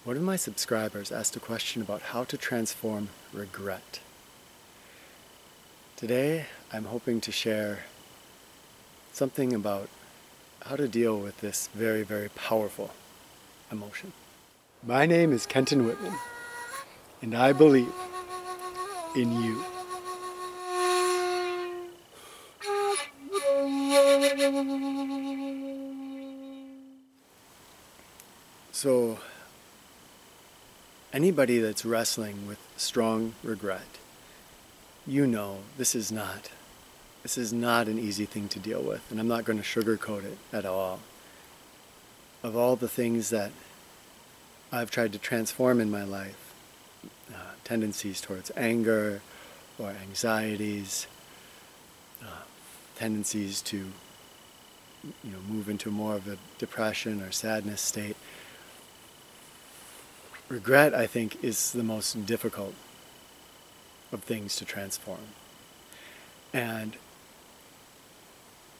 One of my subscribers asked a question about how to transform regret. Today, I'm hoping to share something about how to deal with this very, very powerful emotion. My name is Kenton Whitman, and I believe in you. So, anybody that's wrestling with strong regret, you know this is not an easy thing to deal with, and I'm not going to sugarcoat it at all. Of all the things that I've tried to transform in my life, tendencies towards anger or anxieties, tendencies to move into more of a depression or sadness state, regret, I think, is the most difficult of things to transform. And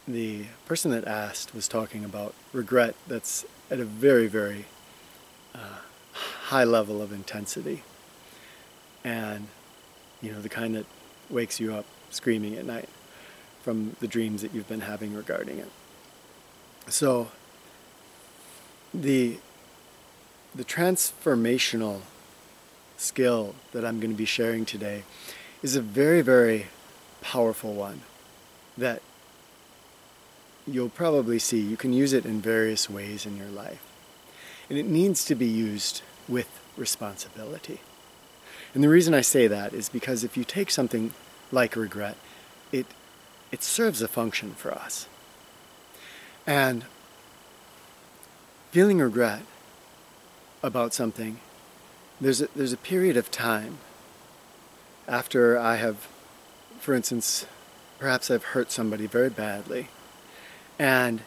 the person that asked was talking about regret that's at a very, very high level of intensity. And, the kind that wakes you up screaming at night from the dreams that you've been having regarding it. So, the transformational skill that I'm going to be sharing today is a very, very powerful one that you'll probably see. You can use it in various ways in your life. And it needs to be used with responsibility. And the reason I say that is because if you take something like regret, it serves a function for us. And feeling regret about something, there's a period of time after I have, for instance, perhaps I've hurt somebody very badly, and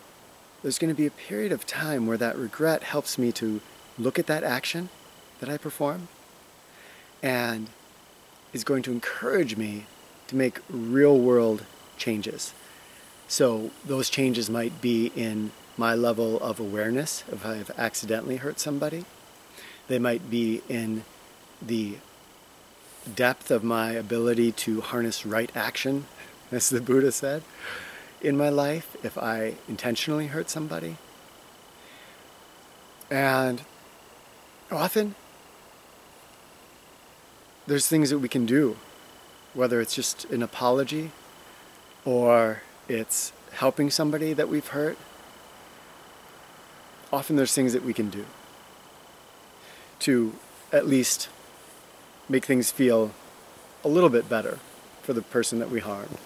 there's going to be a period of time where that regret helps me to look at that action that I performed and is going to encourage me to make real-world changes. So those changes might be in my level of awareness if I've accidentally hurt somebody. They might be in the depth of my ability to harness right action, as the Buddha said, in my life if I intentionally hurt somebody. And often, there's things that we can do, whether it's just an apology or it's helping somebody that we've hurt. Often there's things that we can do to at least make things feel a little bit better for the person that we harmed.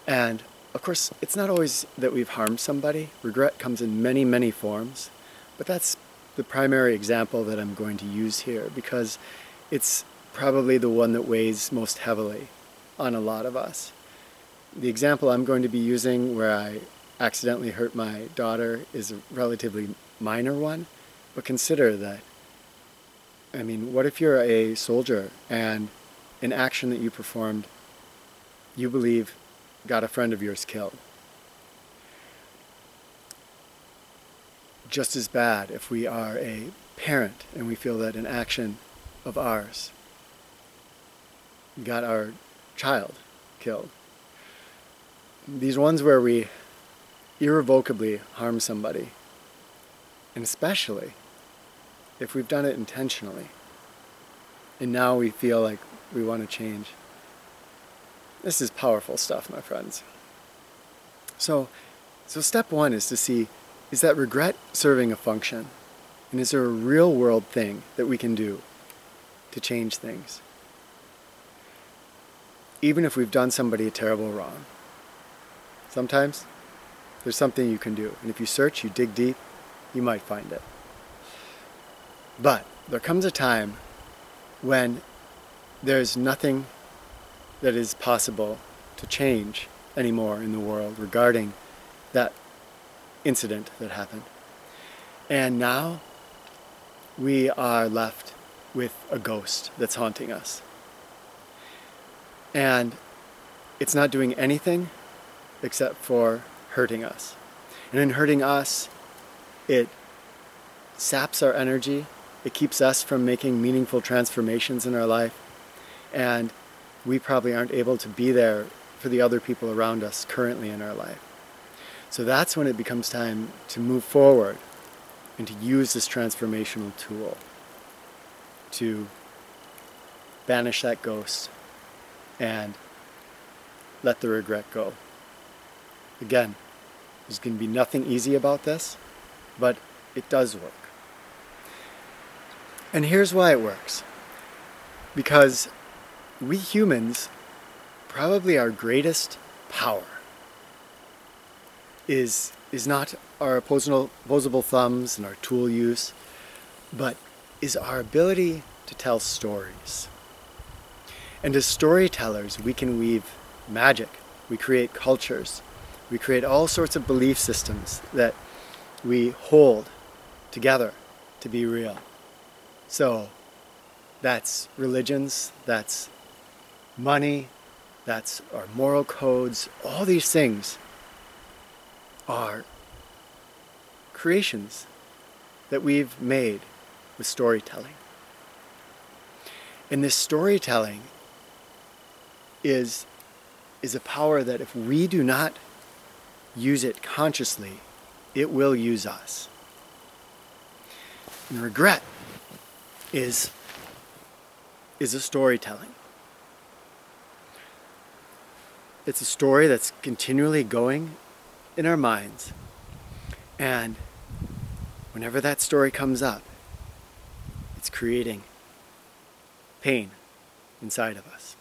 And of course, it's not always that we've harmed somebody. Regret comes in many, many forms, but that's the primary example that I'm going to use here because it's probably the one that weighs most heavily on a lot of us. The example I'm going to be using where I accidentally hurt my daughter is a relatively minor one, but consider that, what if you're a soldier and an action that you performed, you believe, got a friend of yours killed? Just as bad if we are a parent and we feel that an action of ours got our child killed. These ones where we irrevocably harm somebody, and especially if we've done it intentionally, and now we feel like we want to change. This is powerful stuff, my friends. So step one is to see, is that regret serving a function? And is there a real world thing that we can do to change things? Even if we've done somebody a terrible wrong. Sometimes there's something you can do. And if you search, you dig deep, you might find it. But there comes a time when there's nothing that is possible to change anymore in the world regarding that incident that happened. And now we are left with a ghost that's haunting us. And it's not doing anything except for hurting us. And in hurting us, it saps our energy, It keeps us from making meaningful transformations in our life, and we probably aren't able to be there for the other people around us currently in our life. So that's when it becomes time to move forward and to use this transformational tool to banish that ghost and let the regret go. Again, there's going to be nothing easy about this, but it does work. And here's why it works. Because we humans, probably our greatest power is not our opposable thumbs and our tool use, but is our ability to tell stories. And as storytellers, we can weave magic, we create cultures, we create all sorts of belief systems that we hold together to be real. So that's religions, that's money, that's our moral codes. All these things are creations that we've made with storytelling. And this storytelling is a power that if we do not use it consciously, it will use us. And regret is a storytelling. It's a story that's continually going in our minds, and whenever that story comes up, it's creating pain inside of us.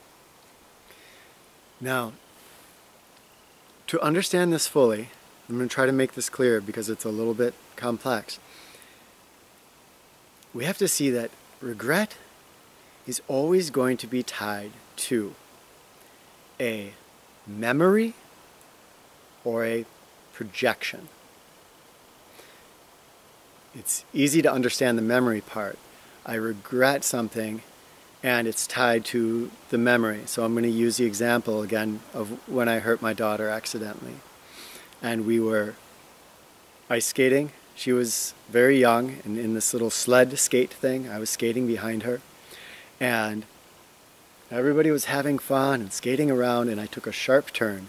Now, to understand this fully, I'm going to try to make this clear because it's a little bit complex. We have to see that regret is always going to be tied to a memory or a projection. It's easy to understand the memory part. I regret something and it's tied to the memory. So I'm going to use the example again of when I hurt my daughter accidentally. And we were ice skating. She was very young, and in this little sled skate thing, I was skating behind her. And everybody was having fun and skating around, and I took a sharp turn.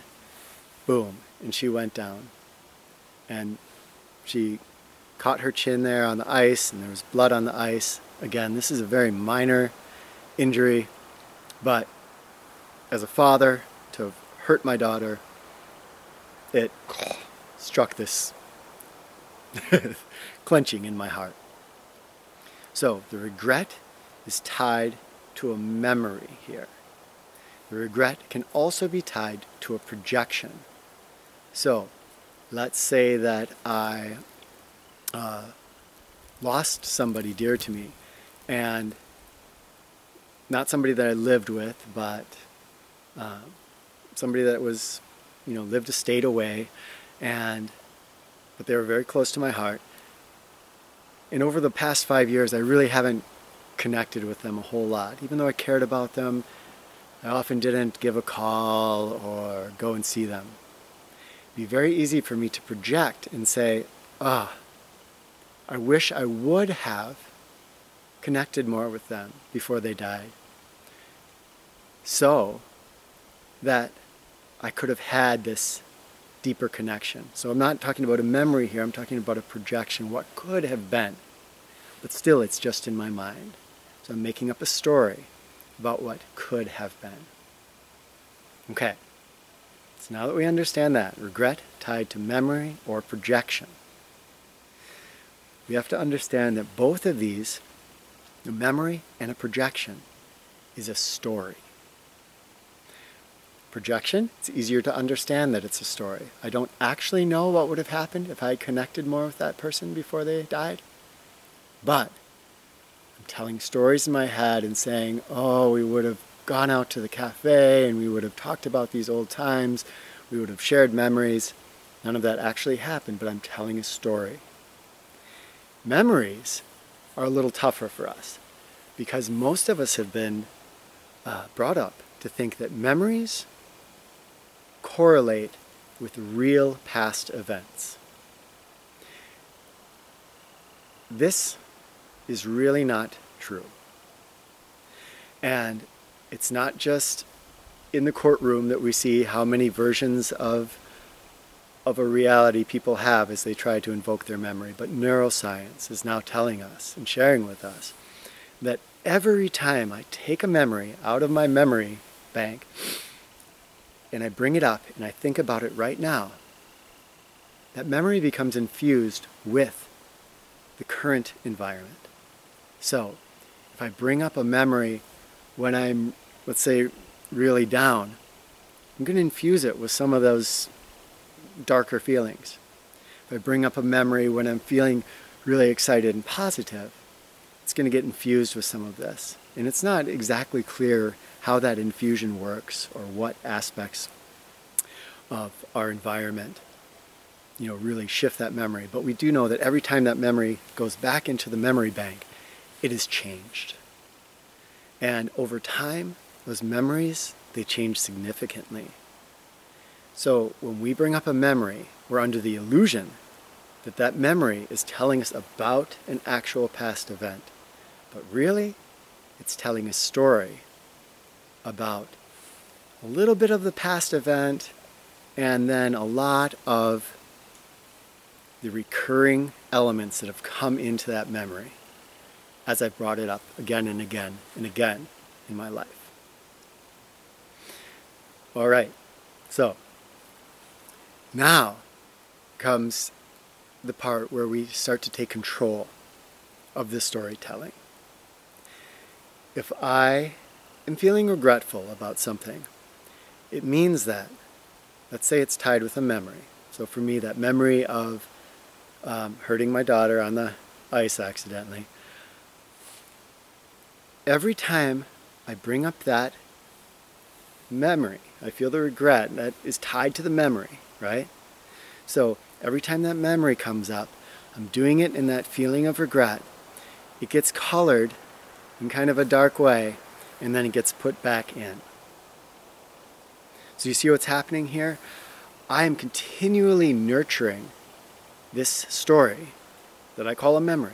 Boom, and she went down. And she caught her chin there on the ice, and there was blood on the ice. Again, this is a very minor injury, but as a father, to have hurt my daughter, it struck this clenching in my heart. So the regret is tied to a memory here. The regret can also be tied to a projection. So let's say that I lost somebody dear to me, and not somebody that I lived with, but somebody that was, lived a state away, but they were very close to my heart. And over the past 5 years, I really haven't connected with them a whole lot. Even though I cared about them, I often didn't give a call or go and see them. It'd be very easy for me to project and say, I wish I would have connected more with them before they died, so that I could have had this deeper connection. So I'm not talking about a memory here, I'm talking about a projection, what could have been. But still, it's just in my mind. So I'm making up a story about what could have been. Okay, so now that we understand that, regret tied to memory or projection, we have to understand that both of these, a memory and a projection, is a story. Projection, it's easier to understand that it's a story. I don't actually know what would have happened if I had connected more with that person before they died. But I'm telling stories in my head and saying, we would have gone out to the cafe and we would have talked about these old times. We would have shared memories. None of that actually happened, but I'm telling a story. Memories are a little tougher for us because most of us have been brought up to think that memories correlate with real past events. This is really not true. And it's not just in the courtroom that we see how many versions of a reality people have as they try to invoke their memory, but neuroscience is now telling us and sharing with us that every time I take a memory out of my memory bank and I bring it up and I think about it right now, that memory becomes infused with the current environment. So if I bring up a memory when I'm, let's say, really down, I'm going to infuse it with some of those darker feelings. If I bring up a memory when I'm feeling really excited and positive, it's going to get infused with some of this. And it's not exactly clear how that infusion works or what aspects of our environment, really shift that memory. But we do know that every time that memory goes back into the memory bank, it is changed. And over time, those memories, they change significantly. So when we bring up a memory, we're under the illusion that that memory is telling us about an actual past event. But really, it's telling a story about a little bit of the past event and then a lot of the recurring elements that have come into that memory as I've brought it up again and again and again in my life. All right, so now comes the part where we start to take control of the storytelling. If I am feeling regretful about something, it means that, let's say it's tied with a memory. So for me, that memory of hurting my daughter on the ice accidentally. Every time I bring up that memory, I feel the regret that is tied to the memory, right? So every time that memory comes up, I'm doing it in that feeling of regret. It gets colored in kind of a dark way, and then it gets put back in. So you see what's happening here? I am continually nurturing this story that I call a memory.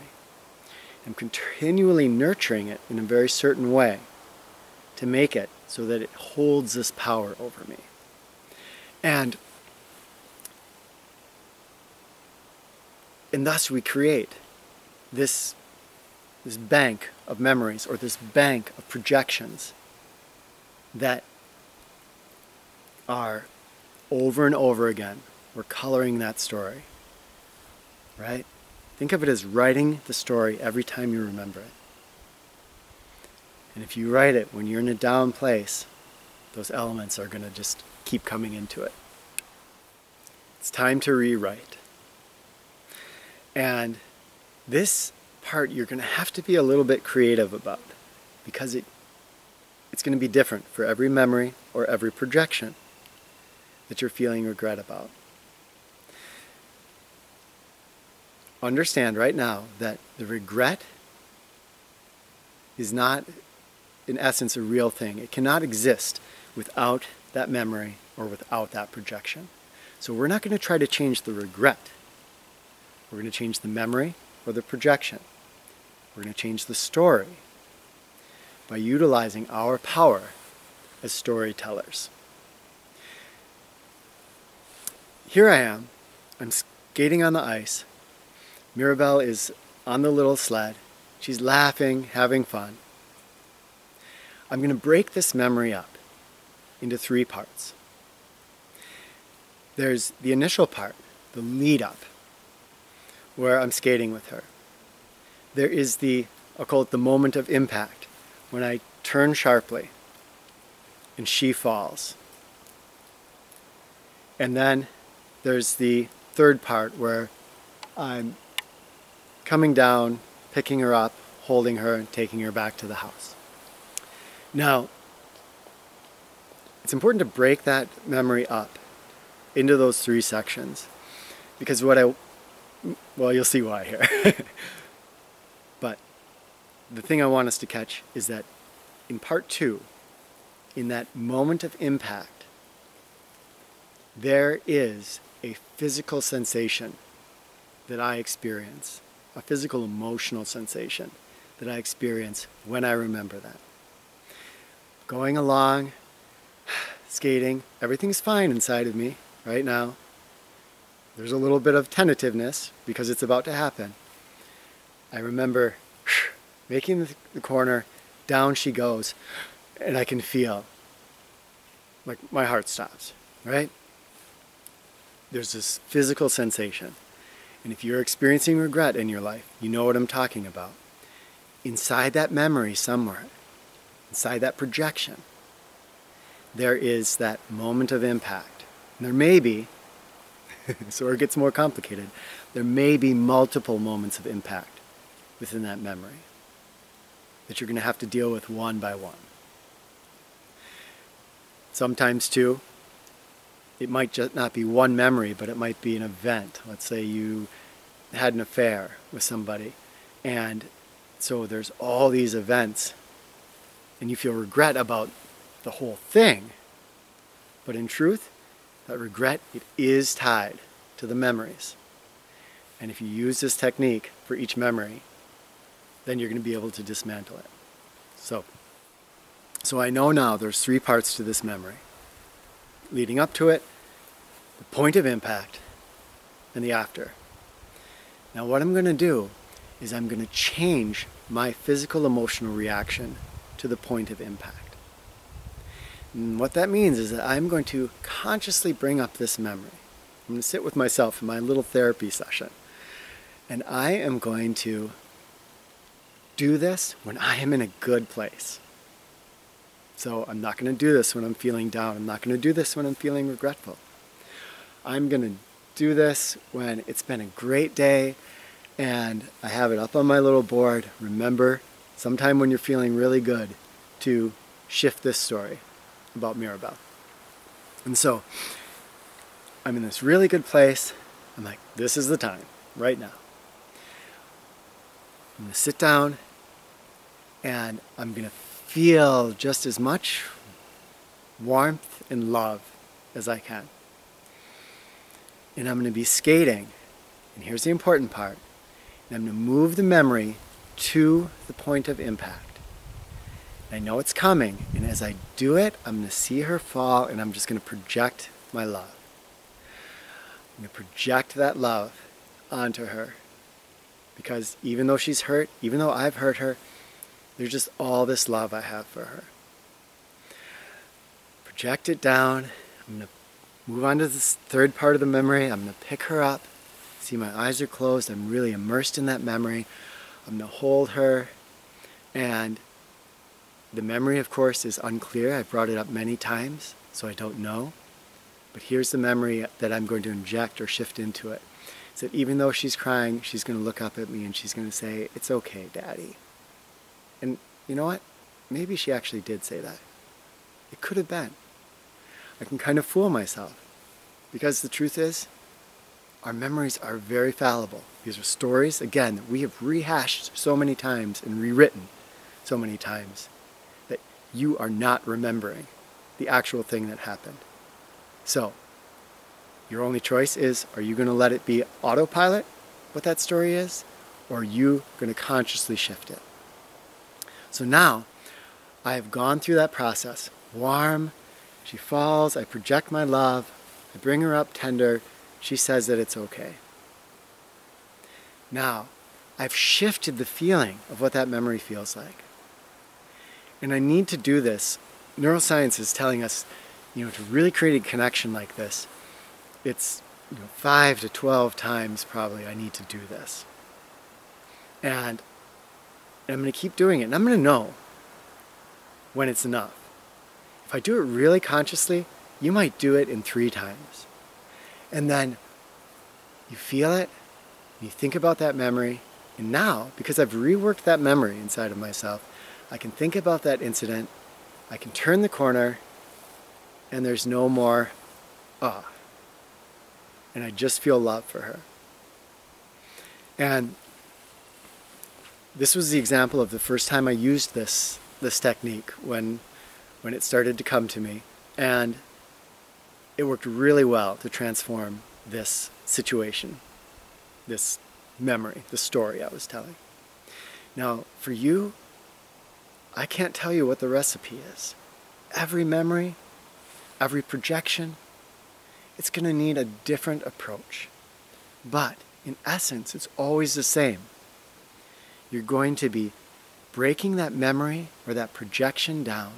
I'm continually nurturing it in a very certain way to make it so that it holds this power over me. And thus we create this bank of memories or this bank of projections that are over and over again. We're coloring that story, right? Think of it as writing the story every time you remember it. And if you write it when you're in a down place, those elements are going to just keep coming into it. It's time to rewrite. And this part you're going to have to be a little bit creative about because it's going to be different for every memory or every projection that you're feeling regret about. Understand right now that the regret is not, in essence, a real thing. It cannot exist without that memory or without that projection. So we're not going to try to change the regret. We're going to change the memory or the projection. We're going to change the story by utilizing our power as storytellers. Here I am. I'm skating on the ice. Mirabelle is on the little sled. She's laughing, having fun. I'm going to break this memory up into 3 parts. There's the initial part, the lead up, where I'm skating with her. There is I'll call it the moment of impact, when I turn sharply and she falls. And then there's the third part where I'm coming down, picking her up, holding her, and taking her back to the house. Now, it's important to break that memory up into those 3 sections because well, you'll see why here. But the thing I want us to catch is that in part 2, in that moment of impact, there is a physical sensation that I experience a physical emotional sensation that I experience when I remember that. Going along, skating, everything's fine inside of me right now. There's a little bit of tentativeness because it's about to happen. I remember making the corner, down she goes, and I can feel like my heart stops, right? There's this physical sensation. And if you're experiencing regret in your life, you know what I'm talking about. Inside that memory somewhere, inside that projection, there is that moment of impact. And there may be, so it gets more complicated, there may be multiple moments of impact within that memory that you're going to have to deal with one by one. Sometimes too, it might just not be one memory, but it might be an event. Let's say you had an affair with somebody, and so there's all these events, and you feel regret about the whole thing. But in truth, that regret, it is tied to the memories. And if you use this technique for each memory, then you're going to be able to dismantle it. So I know now there's 3 parts to this memory. Leading up to it, the point of impact, and the after. Now what I'm going to do is I'm going to change my physical emotional reaction to the point of impact. And what that means is that I'm going to consciously bring up this memory. I'm going to sit with myself in my little therapy session. And I am going to do this when I am in a good place. So I'm not going to do this when I'm feeling down. I'm not going to do this when I'm feeling regretful. I'm going to do this when it's been a great day and I have it up on my little board. Remember, sometime when you're feeling really good, to shift this story about Mirabelle. And so I'm in this really good place. I'm like, this is the time, right now. I'm going to sit down and I'm going to feel just as much warmth and love as I can. And I'm going to be skating. And here's the important part. And I'm going to move the memory to the point of impact. And I know it's coming. And as I do it, I'm going to see her fall and I'm just going to project my love. I'm going to project that love onto her. Because even though she's hurt, even though I've hurt her, there's just all this love I have for her. Project it down. I'm going to move on to this 3rd part of the memory. I'm going to pick her up. See, my eyes are closed. I'm really immersed in that memory. I'm going to hold her. And the memory, of course, is unclear. I've brought it up many times, so I don't know. But here's the memory that I'm going to inject or shift into it. It's that even though she's crying, she's going to look up at me and she's going to say, "It's okay, Daddy." And you know what? Maybe she actually did say that. It could have been. I can kind of fool myself. Because the truth is, our memories are very fallible. These are stories, again, that we have rehashed so many times and rewritten so many times that you are not remembering the actual thing that happened. So, your only choice is, are you going to let it be autopilot, what that story is, or are you going to consciously shift it? So now, I have gone through that process. Warm, she falls, I project my love, I bring her up tender, she says that it's okay. Now, I've shifted the feeling of what that memory feels like. And I need to do this. Neuroscience is telling us, to really create a connection like this, it's 5 to 12 times probably I need to do this. And I'm going to keep doing it, and I'm going to know when it's enough. If I do it really consciously, you might do it in 3 times. And then you feel it, you think about that memory, and now, because I've reworked that memory inside of myself, I can think about that incident, I can turn the corner, and there's no more, and I just feel love for her. And this was the example of the first time I used this technique when it started to come to me. And it worked really well to transform this situation, this memory, the story I was telling. Now, for you, I can't tell you what the recipe is. Every memory, every projection, it's going to need a different approach. But in essence, it's always the same. You're going to be breaking that memory or that projection down.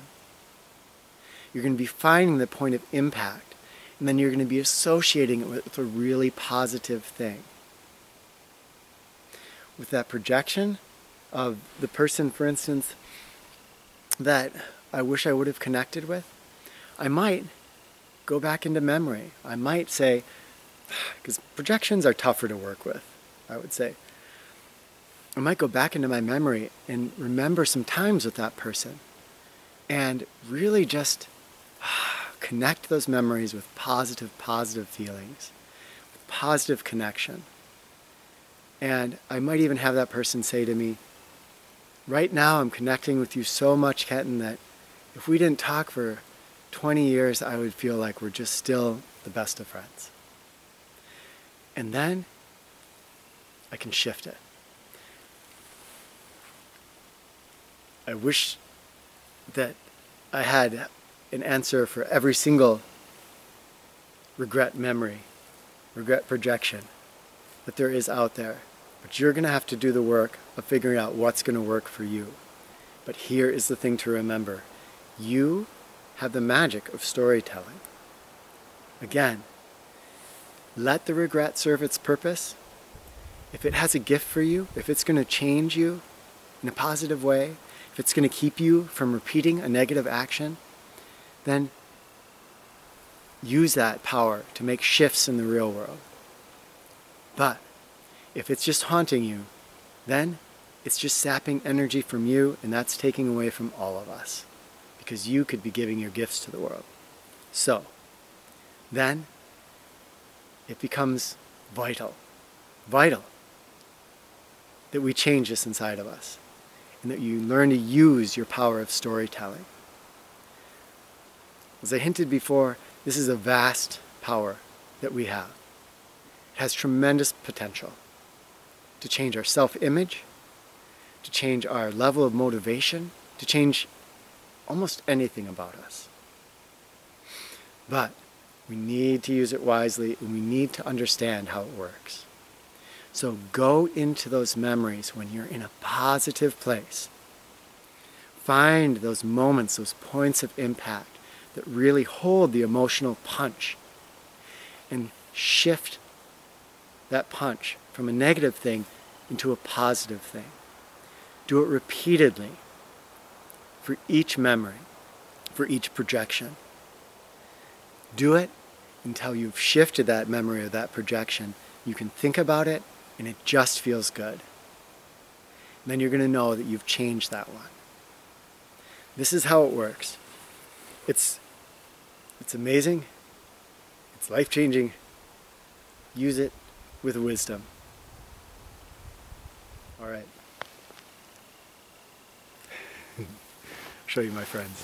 You're going to be finding the point of impact, and then you're going to be associating it with a really positive thing. With that projection of the person, for instance, that I wish I would have connected with, I might go back into memory. I might say, because projections are tougher to work with, I would say. I might go back into my memory and remember some times with that person and really just connect those memories with positive feelings, with positive connection. And I might even have that person say to me, right now I'm connecting with you so much, Kenton, that if we didn't talk for 20 years, I would feel like we're just still the best of friends. And then I can shift it. I wish that I had an answer for every single regret memory, regret projection that there is out there. But you're going to have to do the work of figuring out what's going to work for you. But here is the thing to remember. You have the magic of storytelling. Again, let the regret serve its purpose. If it has a gift for you, if it's going to change you in a positive way, if it's going to keep you from repeating a negative action, then use that power to make shifts in the real world. But if it's just haunting you, then it's just sapping energy from you, and that's taking away from all of us, because you could be giving your gifts to the world. So, then it becomes vital that we change this inside of us, and that you learn to use your power of storytelling. As I hinted before, this is a vast power that we have. It has tremendous potential to change our self-image, to change our level of motivation, to change almost anything about us. But we need to use it wisely, and we need to understand how it works. So go into those memories when you're in a positive place. Find those moments, those points of impact that really hold the emotional punch, and shift that punch from a negative thing into a positive thing. Do it repeatedly for each memory, for each projection. Do it until you've shifted that memory or that projection. You can think about it and it just feels good. And then you're going to know that you've changed that one. This is how it works. It's amazing. It's life-changing. Use it with wisdom. All right. Show you my friends.